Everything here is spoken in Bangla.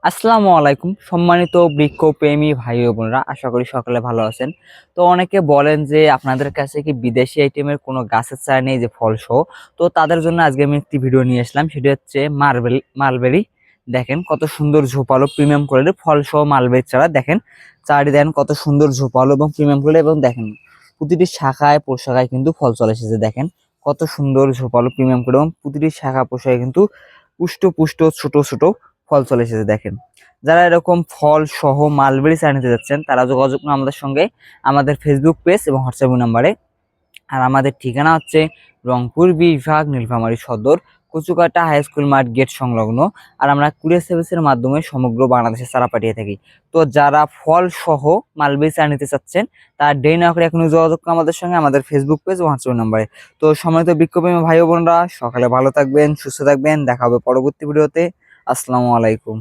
আসসালামু আলাইকুম সম্মানিত বৃক্ষপ্রেমী ভাই ও বোনেরা, আশা করি সকলে ভালো আছেন। তো অনেকে বলেন যে আপনাদের কাছে কি বিদেশি আইটেমের কোনো গাছের চারা নেই যে ফল সহ। তো তাদের জন্য আজকে আমি একটি ভিডিও নিয়ে আসলাম, সেটি হচ্ছে মালবেরি। দেখেন কত সুন্দর ঝোপালো প্রিমিয়াম কোয়ালিটির ফল সহ মালবেরি চারা। দেখেন চারাটি দেখেন কত সুন্দর ঝোপালো এবং প্রিমিয়াম কোয়ালিটি, এবং দেখেন প্রতিটি শাখায় প্রশাখায় কিন্তু ফল চলে এসেছে। দেখেন কত সুন্দর ঝোপালো প্রিমিয়াম কোয়ালিটি, এবং প্রতিটি শাখা প্রশাখায় কিন্তু পুষ্ট পুষ্ট ছোট ছোট ফল চলে এসেছে। দেখেন যারা এরকম ফল সহ মালবেরি চারা নিতে যাচ্ছেন তারা যোগাযোগ করুন আমাদের সঙ্গে, আমাদের ফেসবুক পেজ এবং হোয়াটসঅ্যাপ নাম্বারে। আর আমাদের ঠিকানা হচ্ছে রংপুর বিভাগ, নীলফামারী সদর, কচুকাটা হাই স্কুল মাঠ গেট সংলগ্ন। আর আমরা কুরিয়ার সার্ভিসের মাধ্যমে সমগ্র বাংলাদেশে চারা পাঠিয়ে থাকি। তো যারা ফল সহ মালবেরি চারা নিতে চাচ্ছেন তারা দেরি না করে এখনই যোগাযোগ করুন আমাদের সঙ্গে, আমাদের ফেসবুক পেজ ও হোয়াটসঅ্যাপ নাম্বারে। তো সময়ত বিক্ষোভী ভাই ও বোনরা, সকালে ভালো থাকবেন, সুস্থ থাকবেন, দেখা হবে পরবর্তী ভিডিওতে। আসসালামু আলাইকুম।